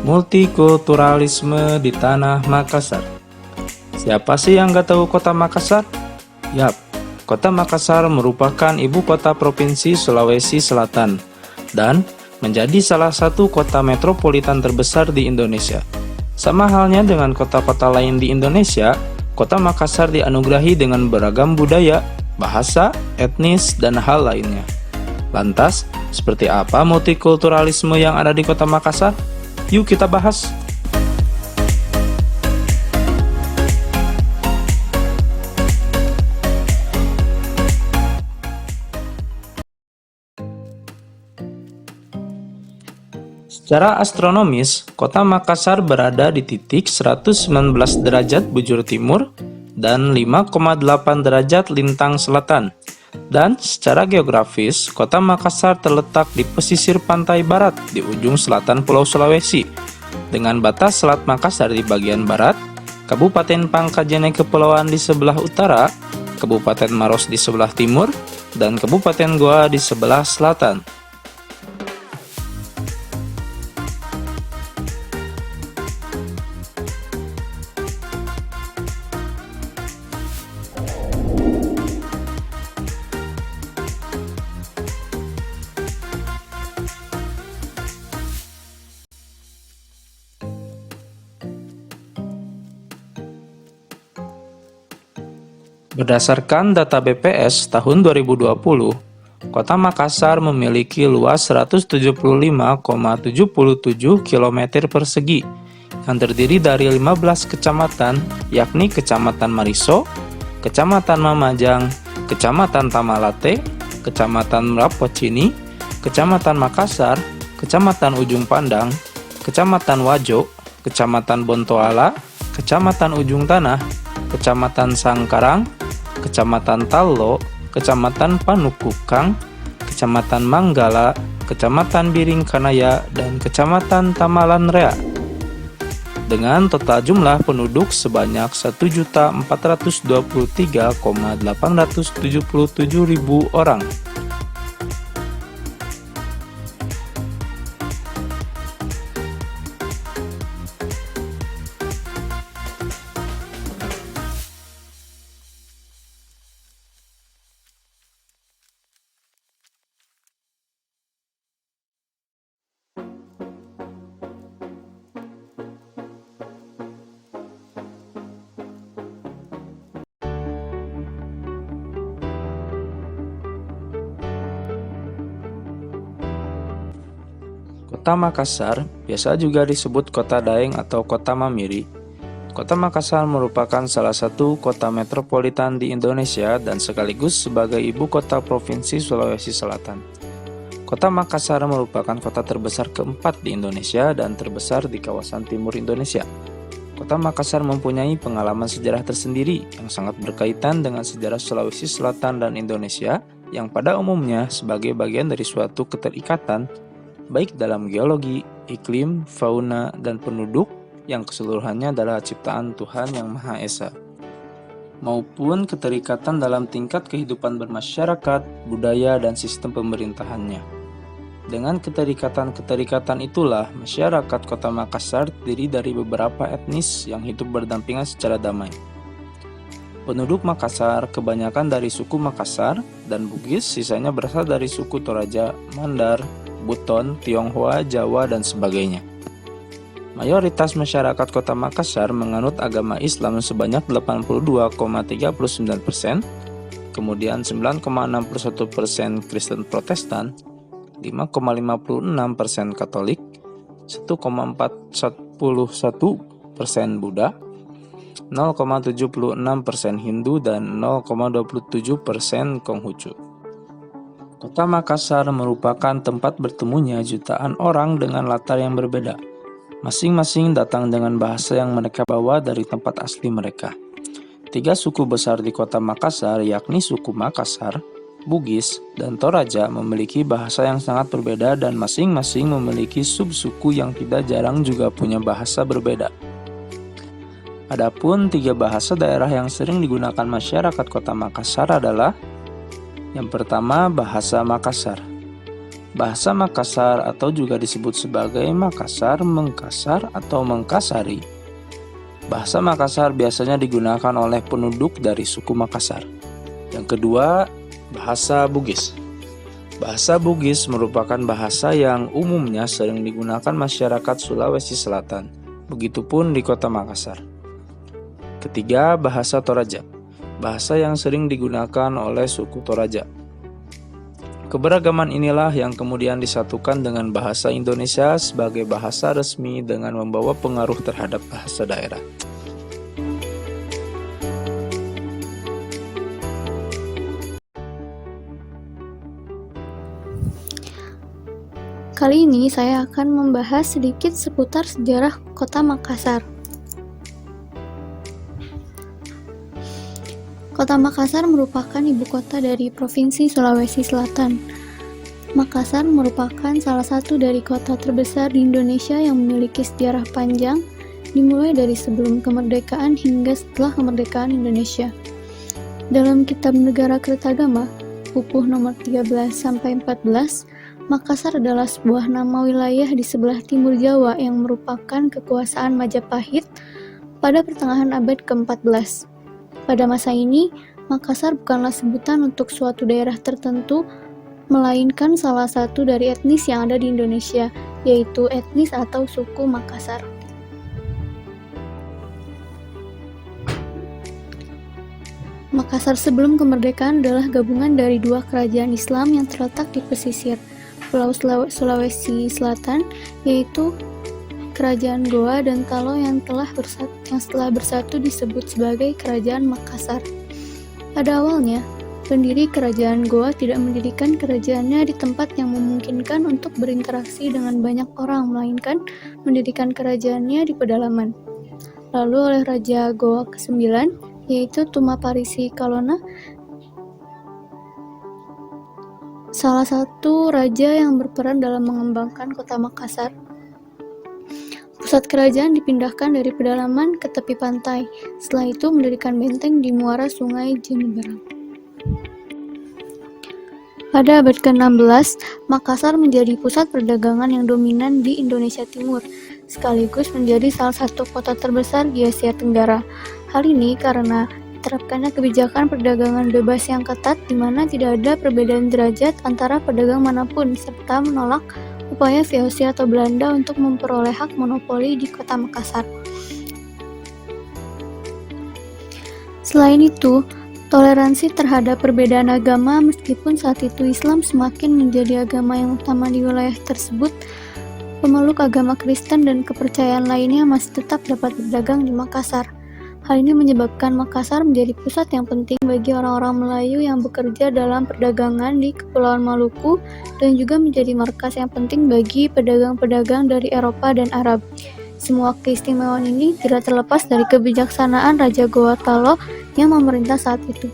Multikulturalisme di Tanah Makassar. Siapa sih yang gak tahu Kota Makassar? Yap, Kota Makassar merupakan ibu kota Provinsi Sulawesi Selatan dan menjadi salah satu kota metropolitan terbesar di Indonesia. Sama halnya dengan kota-kota lain di Indonesia, Kota Makassar dianugerahi dengan beragam budaya, bahasa, etnis, dan hal lainnya. Lantas, seperti apa multikulturalisme yang ada di Kota Makassar? Yuk kita bahas. Secara astronomis, Kota Makassar berada di titik 119 derajat bujur timur dan 5,8 derajat lintang selatan. Dan secara geografis, Kota Makassar terletak di pesisir pantai barat di ujung selatan Pulau Sulawesi, dengan batas Selat Makassar di bagian barat, Kabupaten Pangkajene Kepulauan di sebelah utara, Kabupaten Maros di sebelah timur, dan Kabupaten Goa di sebelah selatan. Berdasarkan data BPS tahun 2020, Kota Makassar memiliki luas 175,77 km persegi yang terdiri dari 15 kecamatan, yakni Kecamatan Mariso, Kecamatan Mamajang, Kecamatan Tamalate, Kecamatan Rapocini, Kecamatan Makassar, Kecamatan Ujung Pandang, Kecamatan Wajo, Kecamatan Bontoala, Kecamatan Ujung Tanah, Kecamatan Sangkarang, Kecamatan Tallo, Kecamatan Panukukang, Kecamatan Manggala, Kecamatan Biringkanaya, dan Kecamatan Tamalan Rea. Dengan total jumlah penduduk sebanyak 1.423,877.000 orang. Kota Makassar biasa juga disebut Kota Daeng atau Kota Mamiri. Kota Makassar merupakan salah satu kota metropolitan di Indonesia dan sekaligus sebagai ibu kota Provinsi Sulawesi Selatan. Kota Makassar merupakan kota terbesar keempat di Indonesia dan terbesar di kawasan timur Indonesia. Kota Makassar mempunyai pengalaman sejarah tersendiri yang sangat berkaitan dengan sejarah Sulawesi Selatan dan Indonesia yang pada umumnya sebagai bagian dari suatu keterikatan baik dalam geologi, iklim, fauna, dan penduduk yang keseluruhannya adalah ciptaan Tuhan Yang Maha Esa, maupun keterikatan dalam tingkat kehidupan bermasyarakat, budaya, dan sistem pemerintahannya. Dengan keterikatan-keterikatan itulah, masyarakat Kota Makassar terdiri dari beberapa etnis yang hidup berdampingan secara damai. Penduduk Makassar kebanyakan dari suku Makassar dan Bugis, sisanya berasal dari suku Toraja, Mandar, Buton, Tionghoa, Jawa, dan sebagainya. Mayoritas masyarakat Kota Makassar menganut agama Islam sebanyak 82,39%, kemudian 9,61% Kristen Protestan, 5,56% Katolik, 1,41% Buddha, 0,76% Hindu, dan 0,27% Konghucu. Kota Makassar merupakan tempat bertemunya jutaan orang dengan latar yang berbeda. Masing-masing datang dengan bahasa yang mereka bawa dari tempat asli mereka. 3 suku besar di Kota Makassar, yakni suku Makassar, Bugis, dan Toraja memiliki bahasa yang sangat berbeda dan masing-masing memiliki subsuku yang tidak jarang juga punya bahasa berbeda. Adapun 3 bahasa daerah yang sering digunakan masyarakat Kota Makassar adalah: yang pertama, bahasa Makassar. Bahasa Makassar atau juga disebut sebagai Makassar, Mengkasar, atau Mengkasari. Bahasa Makassar biasanya digunakan oleh penduduk dari suku Makassar. Yang kedua, bahasa Bugis. Bahasa Bugis merupakan bahasa yang umumnya sering digunakan masyarakat Sulawesi Selatan, begitupun di kota Makassar. Ketiga, bahasa Toraja. Bahasa yang sering digunakan oleh suku Toraja. Keberagaman inilah yang kemudian disatukan dengan bahasa Indonesia sebagai bahasa resmi dengan membawa pengaruh terhadap bahasa daerah. Kali ini saya akan membahas sedikit seputar sejarah Kota Makassar. Kota Makassar merupakan ibu kota dari Provinsi Sulawesi Selatan. Makassar merupakan salah satu dari kota terbesar di Indonesia yang memiliki sejarah panjang, dimulai dari sebelum kemerdekaan hingga setelah kemerdekaan Indonesia. Dalam Kitab Negara Kertagama, Pupuh nomor 13-14, Makassar adalah sebuah nama wilayah di sebelah timur Jawa yang merupakan kekuasaan Majapahit pada pertengahan abad ke-14. Pada masa ini, Makassar bukanlah sebutan untuk suatu daerah tertentu, melainkan salah satu dari etnis yang ada di Indonesia, yaitu etnis atau suku Makassar. Makassar sebelum kemerdekaan adalah gabungan dari dua kerajaan Islam yang terletak di pesisir Pulau Sulawesi Selatan, yaitu Kerajaan Goa dan Talo yang setelah bersatu disebut sebagai Kerajaan Makassar. Pada awalnya, pendiri Kerajaan Goa tidak mendirikan kerajaannya di tempat yang memungkinkan untuk berinteraksi dengan banyak orang, melainkan mendirikan kerajaannya di pedalaman. Lalu oleh Raja Goa ke-9, yaitu Tumaparisi Kalona, salah satu raja yang berperan dalam mengembangkan kota Makassar. Pusat kerajaan dipindahkan dari pedalaman ke tepi pantai. Setelah itu mendirikan benteng di muara sungai Jeneberang. Pada abad ke-16, Makassar menjadi pusat perdagangan yang dominan di Indonesia Timur, sekaligus menjadi salah satu kota terbesar di Asia Tenggara. Hal ini karena diterapkannya kebijakan perdagangan bebas yang ketat di mana tidak ada perbedaan derajat antara pedagang manapun serta menolak upaya VOC atau Belanda untuk memperoleh hak monopoli di kota Makassar. Selain itu, toleransi terhadap perbedaan agama meskipun saat itu Islam semakin menjadi agama yang utama di wilayah tersebut, pemeluk agama Kristen dan kepercayaan lainnya masih tetap dapat berdagang di Makassar. Hal ini menyebabkan Makassar menjadi pusat yang penting bagi orang-orang Melayu yang bekerja dalam perdagangan di Kepulauan Maluku dan juga menjadi markas yang penting bagi pedagang-pedagang dari Eropa dan Arab. Semua keistimewaan ini tidak terlepas dari kebijaksanaan Raja Goa Talo yang memerintah saat itu.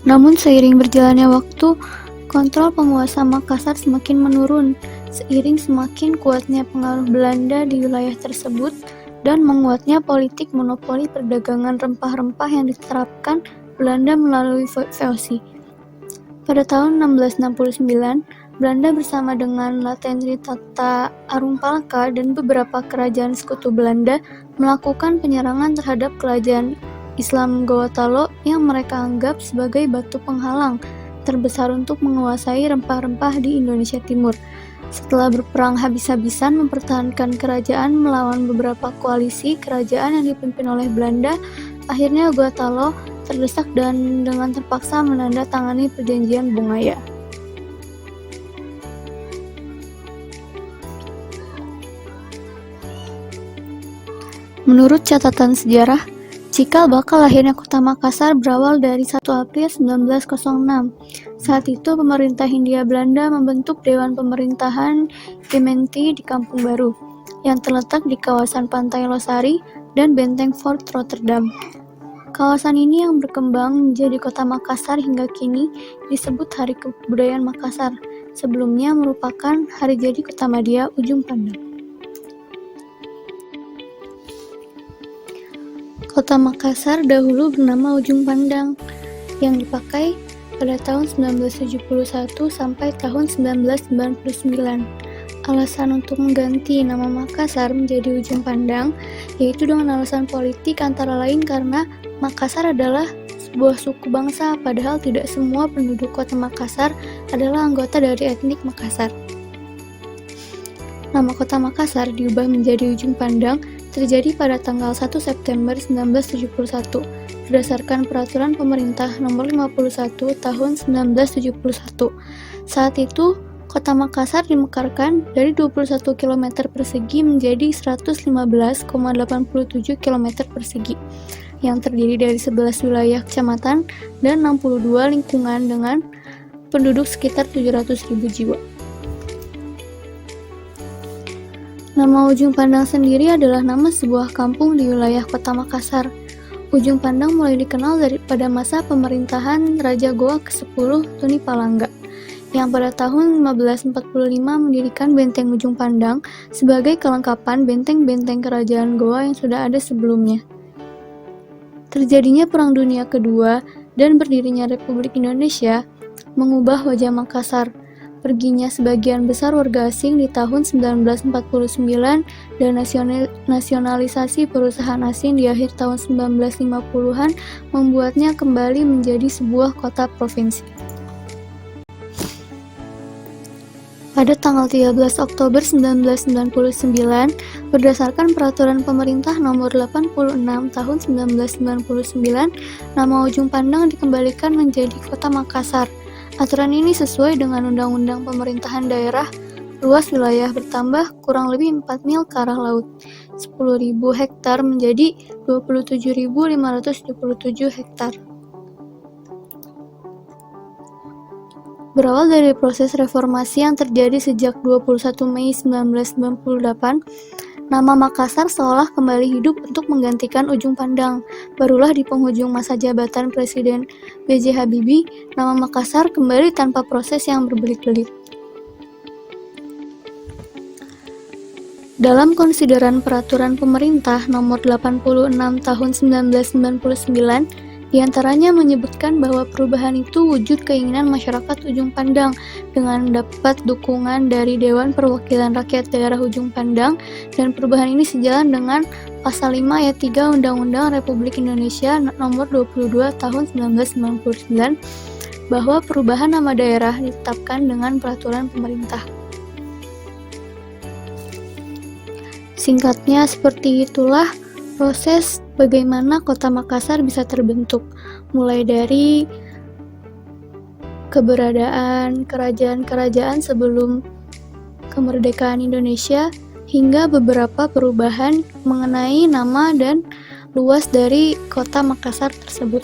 Namun seiring berjalannya waktu, kontrol penguasa Makassar semakin menurun seiring semakin kuatnya pengaruh Belanda di wilayah tersebut dan menguatnya politik monopoli perdagangan rempah-rempah yang diterapkan Belanda melalui VOC. Pada tahun 1669, Belanda bersama dengan Latendri Tata Arumpalaka dan beberapa kerajaan sekutu Belanda melakukan penyerangan terhadap kerajaan Islam Goa Talo yang mereka anggap sebagai batu penghalang terbesar untuk menguasai rempah-rempah di Indonesia Timur. Setelah berperang habis-habisan mempertahankan kerajaan melawan beberapa koalisi kerajaan yang dipimpin oleh Belanda, akhirnya Goa Talo terdesak dan dengan terpaksa menandatangani perjanjian Bongaya. Menurut catatan sejarah, cikal bakal lahirnya kota Makassar berawal dari 1 April 1906. Saat itu pemerintah Hindia Belanda membentuk Dewan Pemerintahan Gemeente di Kampung Baru, yang terletak di kawasan Pantai Losari dan Benteng Fort Rotterdam. Kawasan ini yang berkembang menjadi kota Makassar hingga kini disebut Hari Kebudayaan Makassar, sebelumnya merupakan hari jadi Kota Madia Ujung Pandang. Kota Makassar dahulu bernama Ujung Pandang, yang dipakai pada tahun 1971 sampai tahun 1999. Alasan untuk mengganti nama Makassar menjadi Ujung Pandang yaitu dengan alasan politik, antara lain karena Makassar adalah sebuah suku bangsa, padahal tidak semua penduduk kota Makassar adalah anggota dari etnik Makassar. Nama kota Makassar diubah menjadi Ujung Pandang terjadi pada tanggal 1 September 1971 berdasarkan Peraturan Pemerintah Nomor 51 Tahun 1971. Saat itu, Kota Makassar dimekarkan dari 21 km persegi menjadi 115,87 km persegi, yang terdiri dari 11 wilayah kecamatan dan 62 lingkungan dengan penduduk sekitar 700.000 jiwa. Nama Ujung Pandang sendiri adalah nama sebuah kampung di wilayah Kota Makassar. Ujung Pandang mulai dikenal pada masa pemerintahan Raja Goa ke-10 Tuni Palangga, yang pada tahun 1545 mendirikan Benteng Ujung Pandang sebagai kelengkapan benteng-benteng kerajaan Goa yang sudah ada sebelumnya. Terjadinya Perang Dunia Kedua dan berdirinya Republik Indonesia mengubah wajah Makassar. Perginya sebagian besar warga asing di tahun 1949 dan nasionalisasi perusahaan asing di akhir tahun 1950-an membuatnya kembali menjadi sebuah kota provinsi. Pada tanggal 13 Oktober 1999, berdasarkan Peraturan Pemerintah Nomor 86 Tahun 1999, nama Ujung Pandang dikembalikan menjadi Kota Makassar. Aturan ini sesuai dengan Undang-Undang Pemerintahan Daerah. Luas wilayah bertambah kurang lebih 4 mil ke arah laut. 10.000 hektar menjadi 27.577 hektar. Berawal dari proses reformasi yang terjadi sejak 21 Mei 1998, nama Makassar seolah kembali hidup untuk menggantikan Ujung Pandang. Barulah di penghujung masa jabatan Presiden B.J. Habibie, nama Makassar kembali tanpa proses yang berbelit-belit. Dalam konsideran Peraturan Pemerintah Nomor 86 Tahun 1999, diantaranya menyebutkan bahwa perubahan itu wujud keinginan masyarakat Ujung Pandang dengan mendapat dukungan dari Dewan Perwakilan Rakyat Daerah Ujung Pandang, dan perubahan ini sejalan dengan Pasal 5 Ayat 3 Undang-Undang Republik Indonesia Nomor 22 Tahun 1999 bahwa perubahan nama daerah ditetapkan dengan peraturan pemerintah. Singkatnya, seperti itulah proses bagaimana Kota Makassar bisa terbentuk, mulai dari keberadaan kerajaan-kerajaan sebelum kemerdekaan Indonesia hingga beberapa perubahan mengenai nama dan luas dari Kota Makassar tersebut.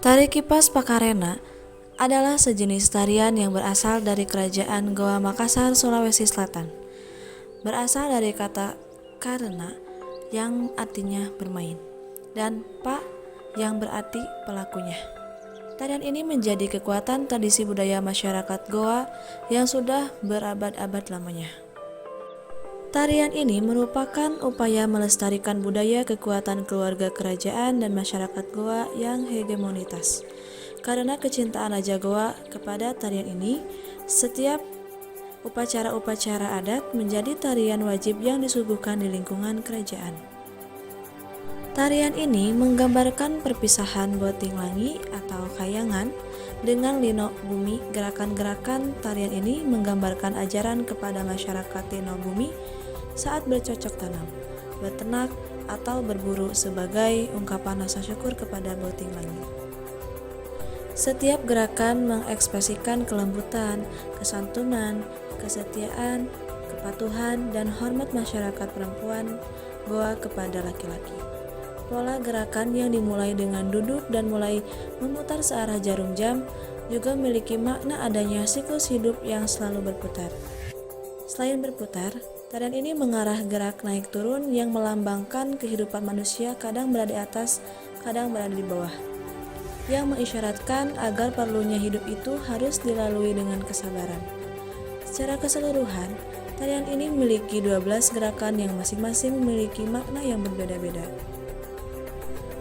Tari Kipas Pakarena adalah sejenis tarian yang berasal dari Kerajaan Goa Makassar, Sulawesi Selatan. Berasal dari kata karena yang artinya bermain dan pa yang berarti pelakunya. Tarian ini menjadi kekuatan tradisi budaya masyarakat Goa yang sudah berabad-abad lamanya. Tarian ini merupakan upaya melestarikan budaya kekuatan keluarga kerajaan dan masyarakat Goa yang hegemonitas. Karena kecintaan Raja Goa kepada tarian ini, setiap upacara-upacara adat menjadi tarian wajib yang disuguhkan di lingkungan kerajaan. Tarian ini menggambarkan perpisahan Boting Langi atau Kayangan dengan Lino Bumi. Gerakan-gerakan tarian ini menggambarkan ajaran kepada masyarakat Lino Bumi saat bercocok tanam, berternak, atau berburu sebagai ungkapan rasa syukur kepada Boting Langi. Setiap gerakan mengekspresikan kelembutan, kesantunan, kesetiaan, kepatuhan, dan hormat masyarakat perempuan Goa kepada laki-laki. Pola gerakan yang dimulai dengan duduk dan mulai memutar searah jarum jam juga memiliki makna adanya siklus hidup yang selalu berputar. Selain berputar, tarian ini mengarah gerak naik turun yang melambangkan kehidupan manusia, kadang berada di atas, kadang berada di bawah, yang mengisyaratkan agar perlunya hidup itu harus dilalui dengan kesabaran. Secara keseluruhan, tarian ini memiliki 12 gerakan yang masing-masing memiliki makna yang berbeda-beda.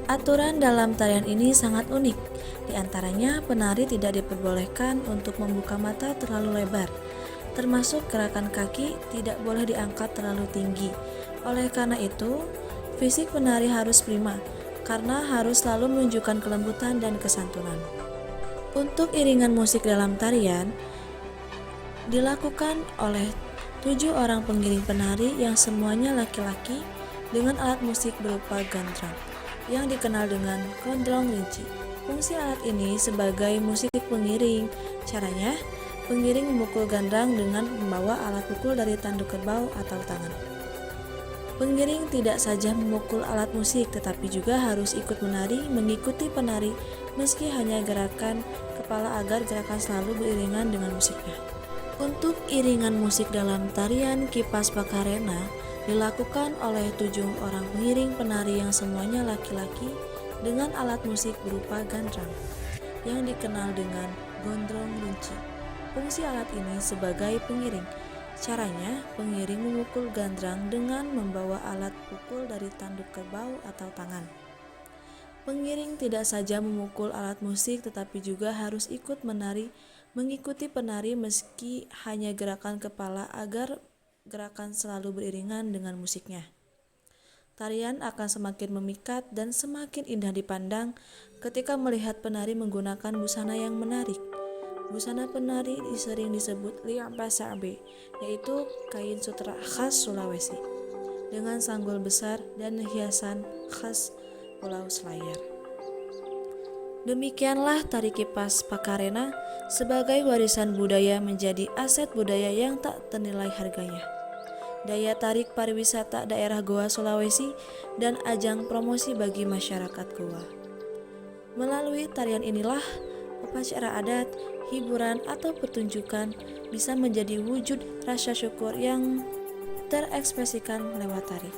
Aturan dalam tarian ini sangat unik. Di antaranya, penari tidak diperbolehkan untuk membuka mata terlalu lebar, termasuk gerakan kaki tidak boleh diangkat terlalu tinggi. Oleh karena itu, fisik penari harus prima, karena harus selalu menunjukkan kelembutan dan kesantunan. Untuk iringan musik dalam tarian, dilakukan oleh 7 orang pengiring penari yang semuanya laki-laki dengan alat musik berupa gandrang, yang dikenal dengan gondrong rinci. Fungsi alat ini sebagai musik pengiring. Caranya, pengiring memukul gandrang dengan membawa alat pukul dari tanduk kerbau atau tangan. Pengiring tidak saja memukul alat musik, tetapi juga harus ikut menari, mengikuti penari, meski hanya gerakan kepala agar gerakan selalu beriringan dengan musiknya. Untuk iringan musik dalam tarian Kipas Pakarena dilakukan oleh 7 orang pengiring penari yang semuanya laki-laki dengan alat musik berupa gandrang, yang dikenal dengan gondrong rinci. Fungsi alat ini sebagai pengiring. Caranya, pengiring memukul gandrang dengan membawa alat pukul dari tanduk kerbau atau tangan. Pengiring tidak saja memukul alat musik, tetapi juga harus ikut menari, mengikuti penari meski hanya gerakan kepala agar gerakan selalu beriringan dengan musiknya. Tarian akan semakin memikat dan semakin indah dipandang ketika melihat penari menggunakan busana yang menarik. Busana penari sering disebut li'abasabe, yaitu kain sutra khas Sulawesi, dengan sanggul besar dan hiasan khas Pulau Selayar. Demikianlah tari Kipas Pakarena sebagai warisan budaya menjadi aset budaya yang tak ternilai harganya. Daya tarik pariwisata daerah Goa Sulawesi dan ajang promosi bagi masyarakat Goa. Melalui tarian inilah upacara adat, hiburan atau pertunjukan bisa menjadi wujud rasa syukur yang terekspresikan lewat tari.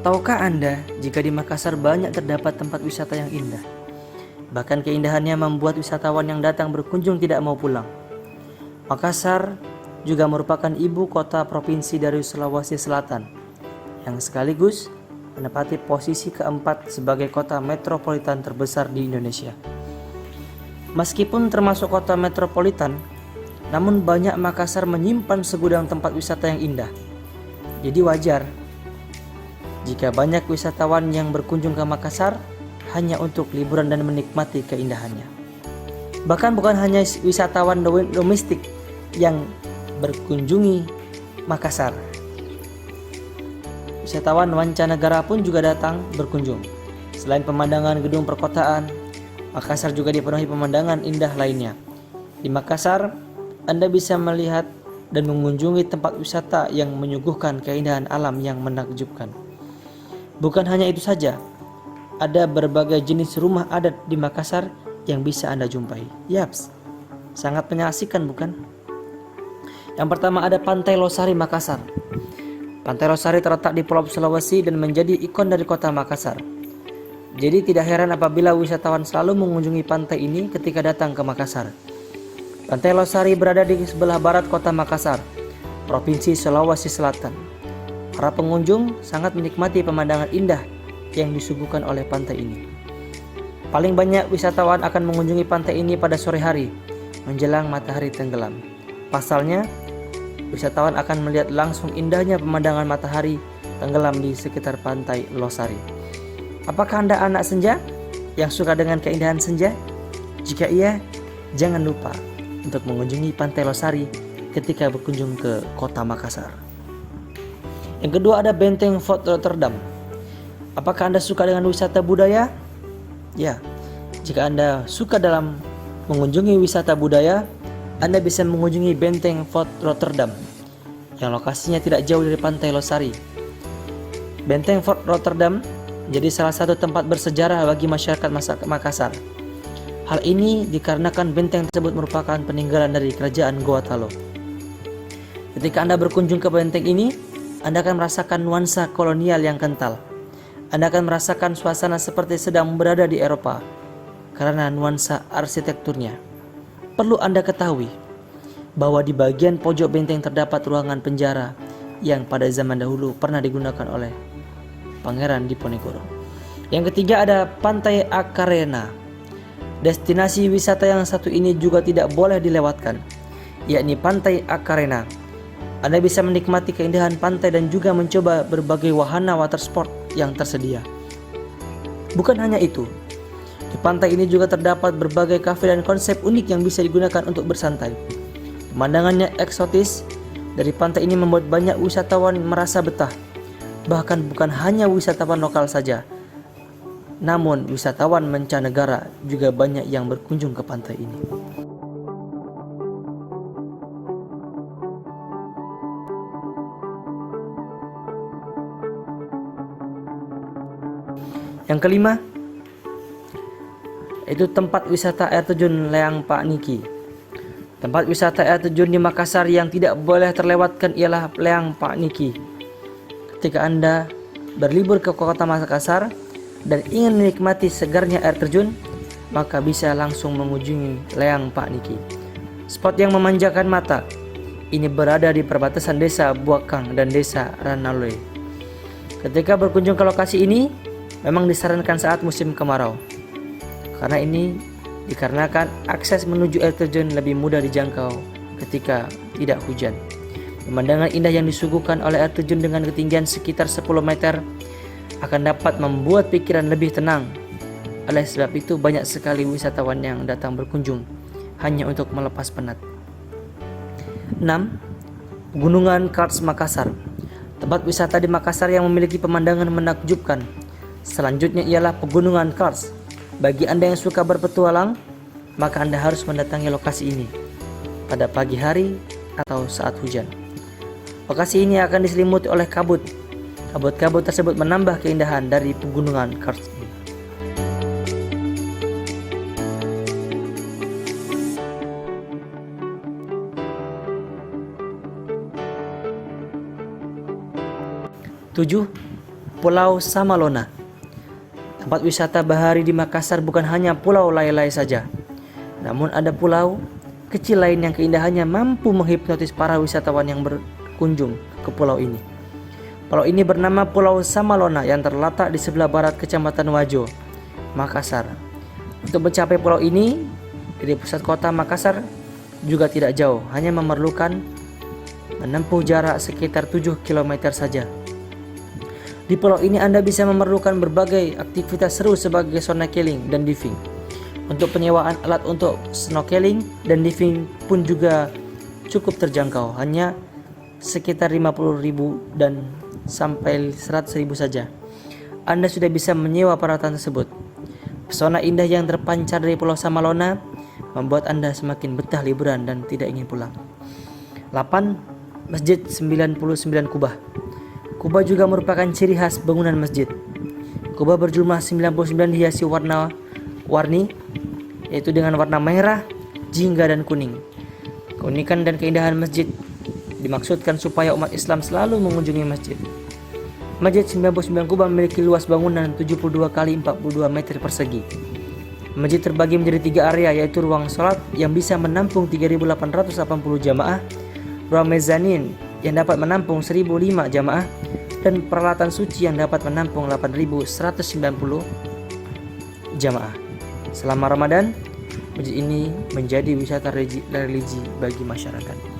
Tahukah Anda jika di Makassar banyak terdapat tempat wisata yang indah? Bahkan keindahannya membuat wisatawan yang datang berkunjung tidak mau pulang. Makassar juga merupakan ibu kota provinsi dari Sulawesi Selatan, yang sekaligus menempati posisi keempat sebagai kota metropolitan terbesar di Indonesia. Meskipun termasuk kota metropolitan, namun banyak Makassar menyimpan segudang tempat wisata yang indah. Jadi wajar jika banyak wisatawan yang berkunjung ke Makassar hanya untuk liburan dan menikmati keindahannya. Bahkan bukan hanya wisatawan domestik yang berkunjungi Makassar. Wisatawan mancanegara pun juga datang berkunjung. Selain pemandangan gedung perkotaan, Makassar juga dipenuhi pemandangan indah lainnya. Di Makassar, Anda bisa melihat dan mengunjungi tempat wisata yang menyuguhkan keindahan alam yang menakjubkan. Bukan hanya itu saja, ada berbagai jenis rumah adat di Makassar yang bisa Anda jumpai. Yaps, sangat menyaksikan bukan? Yang pertama ada Pantai Losari Makassar. Pantai Losari terletak di Pulau Sulawesi dan menjadi ikon dari kota Makassar. Jadi tidak heran apabila wisatawan selalu mengunjungi pantai ini ketika datang ke Makassar. Pantai Losari berada di sebelah barat kota Makassar, Provinsi Sulawesi Selatan. Para pengunjung sangat menikmati pemandangan indah yang disuguhkan oleh pantai ini. Paling banyak wisatawan akan mengunjungi pantai ini pada sore hari, menjelang matahari tenggelam. Pasalnya, wisatawan akan melihat langsung indahnya pemandangan matahari tenggelam di sekitar pantai Losari. Apakah Anda anak senja yang suka dengan keindahan senja? Jika iya, jangan lupa untuk mengunjungi pantai Losari ketika berkunjung ke kota Makassar. Yang kedua ada Benteng Fort Rotterdam. Apakah Anda suka dengan wisata budaya? Ya, jika Anda suka dalam mengunjungi wisata budaya, Anda bisa mengunjungi Benteng Fort Rotterdam yang lokasinya tidak jauh dari pantai Losari. Benteng Fort Rotterdam menjadi salah satu tempat bersejarah bagi masyarakat Makassar. Hal ini dikarenakan benteng tersebut merupakan peninggalan dari kerajaan Goa Talo. Ketika Anda berkunjung ke benteng ini, Anda akan merasakan nuansa kolonial yang kental. Anda akan merasakan suasana seperti sedang berada di Eropa karena nuansa arsitekturnya. Perlu Anda ketahui bahwa di bagian pojok benteng terdapat ruangan penjara yang pada zaman dahulu pernah digunakan oleh Pangeran Diponegoro. Yang ketiga ada Pantai Acarena. Destinasi wisata yang satu ini juga tidak boleh dilewatkan, yakni Pantai Acarena. Anda bisa menikmati keindahan pantai dan juga mencoba berbagai wahana water sport yang tersedia. Bukan hanya itu, di pantai ini juga terdapat berbagai kafe dan konsep unik yang bisa digunakan untuk bersantai. Pemandangannya eksotis dari pantai ini membuat banyak wisatawan merasa betah. Bahkan bukan hanya wisatawan lokal saja, namun wisatawan mancanegara juga banyak yang berkunjung ke pantai ini. Yang kelima, itu tempat wisata air terjun Leang Pak Niki. Tempat wisata air terjun di Makassar yang tidak boleh terlewatkan ialah Leang Pak Niki. Ketika Anda berlibur ke kota Makassar dan ingin menikmati segarnya air terjun, maka bisa langsung mengunjungi Leang Pak Niki. Spot yang memanjakan mata ini berada di perbatasan desa Buakang dan desa Ranaloe. Ketika berkunjung ke lokasi ini, memang disarankan saat musim kemarau. Karena ini dikarenakan akses menuju air terjun lebih mudah dijangkau ketika tidak hujan. Pemandangan indah yang disuguhkan oleh air terjun dengan ketinggian sekitar 10 meter akan dapat membuat pikiran lebih tenang. Oleh sebab itu banyak sekali wisatawan yang datang berkunjung hanya untuk melepas penat. 6. Gunungan Kars Makassar. Tempat wisata di Makassar yang memiliki pemandangan menakjubkan. Selanjutnya ialah Pegunungan Kars. Bagi Anda yang suka berpetualang, maka Anda harus mendatangi lokasi ini pada pagi hari atau saat hujan. Lokasi ini akan diselimuti oleh kabut. Kabut-kabut tersebut menambah keindahan dari Pegunungan Kars ini. Tujuh, Pulau Samalona. Tempat wisata bahari di Makassar bukan hanya pulau lay-lay saja, namun ada pulau kecil lain yang keindahannya mampu menghipnotis para wisatawan yang berkunjung ke pulau ini. Pulau ini bernama Pulau Samalona yang terletak di sebelah barat Kecamatan Wajo, Makassar. Untuk mencapai pulau ini dari pusat kota Makassar juga tidak jauh, hanya memerlukan menempuh jarak sekitar 7 km saja. Di pulau ini Anda bisa memerlukan berbagai aktivitas seru sebagai snorkeling dan diving. Untuk penyewaan alat untuk snorkeling dan diving pun juga cukup terjangkau, hanya sekitar 50.000 dan sampai 100.000 saja. Anda sudah bisa menyewa peralatan tersebut. Pesona indah yang terpancar dari Pulau Samalona membuat Anda semakin betah liburan dan tidak ingin pulang. 8. Masjid 99 Kubah. Kubah juga merupakan ciri khas bangunan masjid. Kubah berjumlah 99 dihiasi warna-warni, yaitu dengan warna merah, jingga, dan kuning. Keunikan dan keindahan masjid dimaksudkan supaya umat Islam selalu mengunjungi masjid. Masjid 99 Kubah memiliki luas bangunan 72 kali 42 meter persegi. Masjid terbagi menjadi 3 area, yaitu ruang sholat yang bisa menampung 3.880 jamaah, ruang mezanin yang dapat menampung 1.005 jamaah, dan peralatan suci yang dapat menampung 8.190 jamaah. Selama Ramadan, masjid ini menjadi wisata religi bagi masyarakat.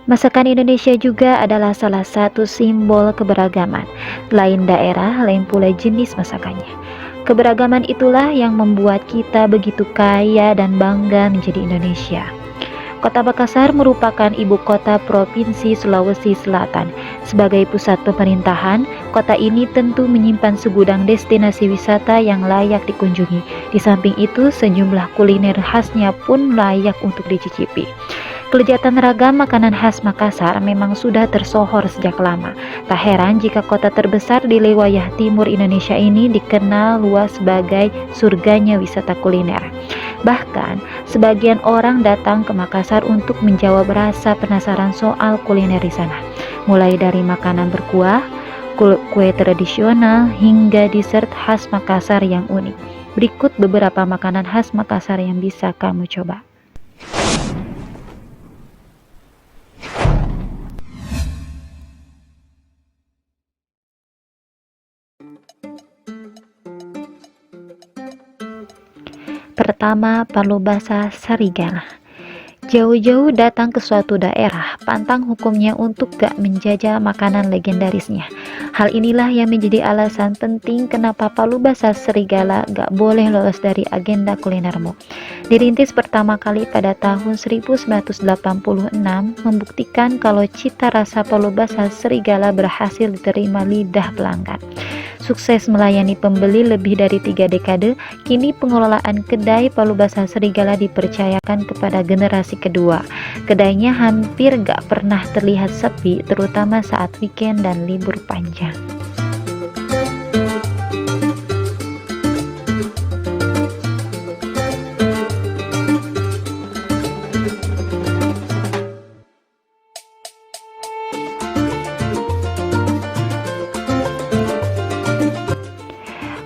Masakan Indonesia juga adalah salah satu simbol keberagaman. Lain daerah, lain pula jenis masakannya. Keberagaman itulah yang membuat kita begitu kaya dan bangga menjadi Indonesia. Kota Makassar merupakan ibu kota Provinsi Sulawesi Selatan. Sebagai pusat pemerintahan, kota ini tentu menyimpan segudang destinasi wisata yang layak dikunjungi. Di samping itu, sejumlah kuliner khasnya pun layak untuk dicicipi. Kelezatan ragam makanan khas Makassar memang sudah tersohor sejak lama. Tak heran jika kota terbesar di wilayah timur Indonesia ini dikenal luas sebagai surganya wisata kuliner. Bahkan, sebagian orang datang ke Makassar untuk menjawab rasa penasaran soal kuliner di sana. Mulai dari makanan berkuah, kue tradisional, hingga dessert khas Makassar yang unik. Berikut beberapa makanan khas Makassar yang bisa kamu coba. Pertama, palu basah serigala. Jauh-jauh datang ke suatu daerah, pantang hukumnya untuk gak menjajal makanan legendarisnya. Hal inilah yang menjadi alasan penting kenapa palu basah serigala gak boleh lolos dari agenda kulinermu. Dirintis pertama kali pada tahun 1986, membuktikan kalau cita rasa palu basah serigala berhasil diterima lidah pelanggan. Sukses melayani pembeli lebih dari 3 dekade, kini pengelolaan kedai palu basah serigala dipercayakan kepada generasi kedua. Kedainya hampir gak pernah terlihat sepi, terutama saat weekend dan libur panjang.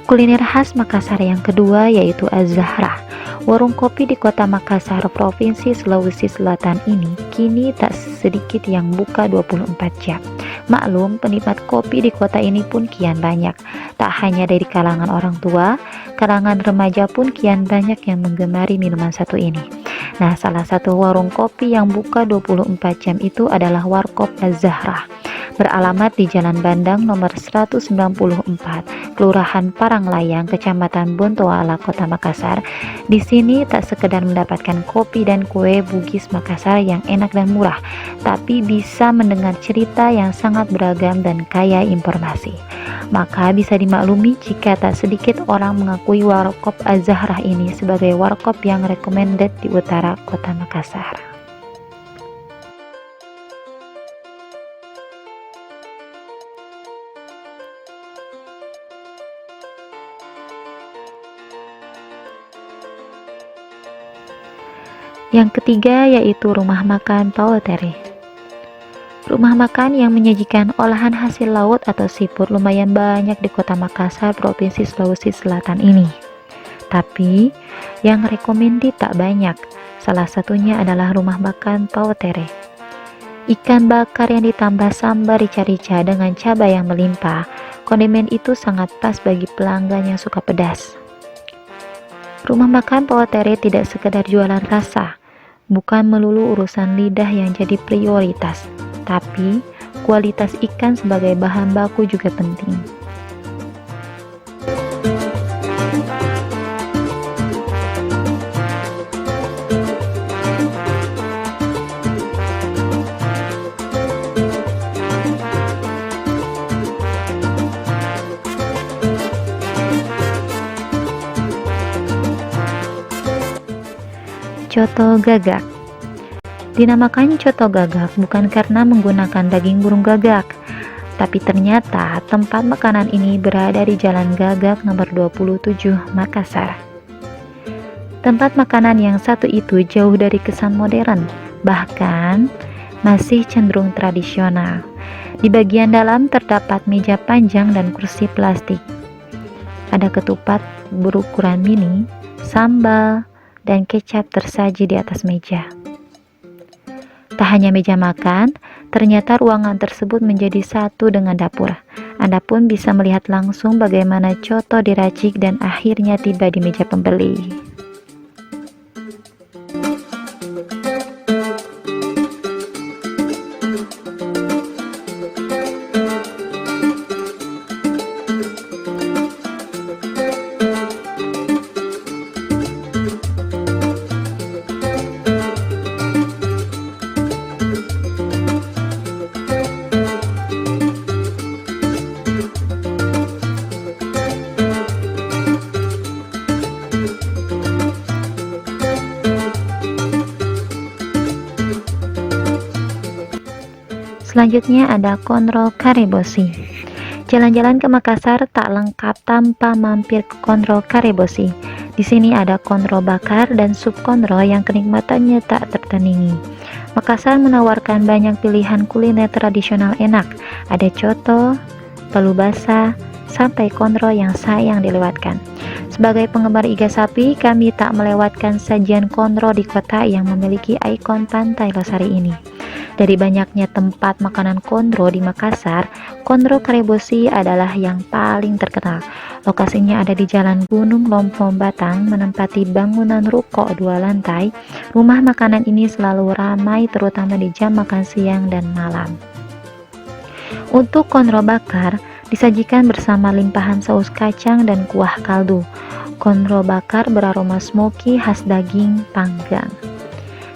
Kuliner khas Makassar yang kedua yaitu Az-Zahra. Warung kopi di kota Makassar, Provinsi Sulawesi Selatan ini kini tak sedikit yang buka 24 jam. Maklum, penikmat kopi di kota ini pun kian banyak. Tak hanya dari kalangan orang tua, kalangan remaja pun kian banyak yang menggemari minuman satu ini. Nah, salah satu warung kopi yang buka 24 jam itu adalah Warkop Az-Zahra. Beralamat di Jalan Bandang nomor 194, Kelurahan Paranglayang, Kecamatan Bontoala, Kota Makassar. Di sini tak sekedar mendapatkan kopi dan kue Bugis Makassar yang enak dan murah, tapi bisa mendengar cerita yang sangat beragam dan kaya informasi. Maka bisa dimaklumi jika tak sedikit orang mengakui Warkop Az-Zahra ini sebagai warkop yang recommended di utara Kota Makassar. Yang ketiga yaitu rumah makan Paul Tere. Rumah makan yang menyajikan olahan hasil laut atau seafood lumayan banyak di kota Makassar, Provinsi Sulawesi Selatan ini. Tapi yang recommended tak banyak. Salah satunya adalah rumah makan Paul Tere. Ikan bakar yang ditambah sambal rica-rica dengan cabai yang melimpah. Kondimen itu sangat pas bagi pelanggan yang suka pedas. Rumah makan Paul Tere tidak sekedar jualan rasa. Bukan melulu urusan lidah yang jadi prioritas, tapi kualitas ikan sebagai bahan baku juga penting. Coto gagak. Dinamakan coto gagak bukan karena menggunakan daging burung gagak, tapi ternyata tempat makanan ini berada di Jalan Gagak nomor 27 Makassar. Tempat makanan yang satu itu jauh dari kesan modern, bahkan masih cenderung tradisional. Di bagian dalam terdapat meja panjang dan kursi plastik. Ada ketupat berukuran mini, sambal, dan kecap tersaji di atas meja. Tak hanya meja makan, ternyata ruangan tersebut menjadi satu dengan dapur. Anda pun bisa melihat langsung bagaimana coto diracik dan akhirnya tiba di meja pembeli. Selanjutnya ada Konro Karebosi. Jalan-jalan ke Makassar tak lengkap tanpa mampir ke Konro Karebosi. Di sini ada konro bakar dan sup konro yang kenikmatannya tak tertandingi. Makassar menawarkan banyak pilihan kuliner tradisional enak. Ada coto, palu basah, sampai konro yang sayang dilewatkan. Sebagai penggemar iga sapi, kami tak melewatkan sajian konro di kota yang memiliki ikon Pantai Losari ini. Dari banyaknya tempat makanan konro di Makassar, Konro Karebosi adalah yang paling terkenal. Lokasinya ada di Jalan Gunung Lompong Batang, menempati bangunan ruko 2 lantai. Rumah makanan ini selalu ramai terutama di jam makan siang dan malam. Untuk konro bakar, disajikan bersama limpahan saus kacang dan kuah kaldu. Konro bakar beraroma smoky khas daging panggang.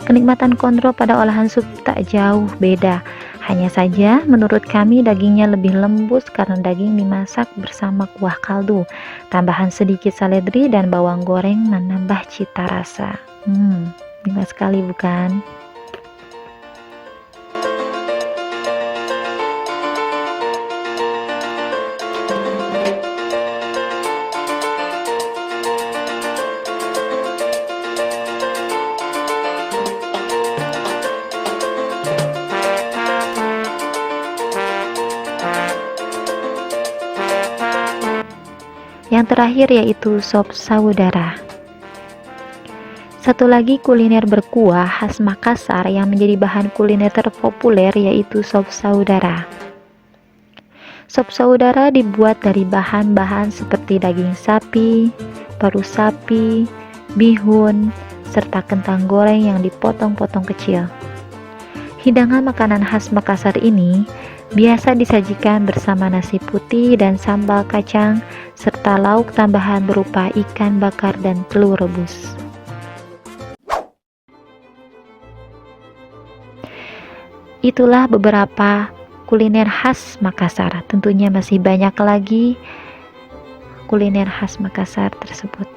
Kenikmatan konro pada olahan sup tak jauh beda. Hanya saja menurut kami dagingnya lebih lembut karena daging dimasak bersama kuah kaldu. Tambahan sedikit seledri dan bawang goreng menambah cita rasa. Nikmat sekali bukan? Yang terakhir yaitu sop saudara. Satu lagi kuliner berkuah khas Makassar yang menjadi bahan kuliner terpopuler yaitu sop saudara. Sop saudara dibuat dari bahan-bahan seperti daging sapi, paru sapi, bihun, serta kentang goreng yang dipotong-potong kecil. Hidangan makanan khas Makassar ini biasa disajikan bersama nasi putih dan sambal kacang, serta lauk tambahan berupa ikan bakar dan telur rebus. Itulah beberapa kuliner khas Makassar. Tentunya masih banyak lagi kuliner khas Makassar tersebut.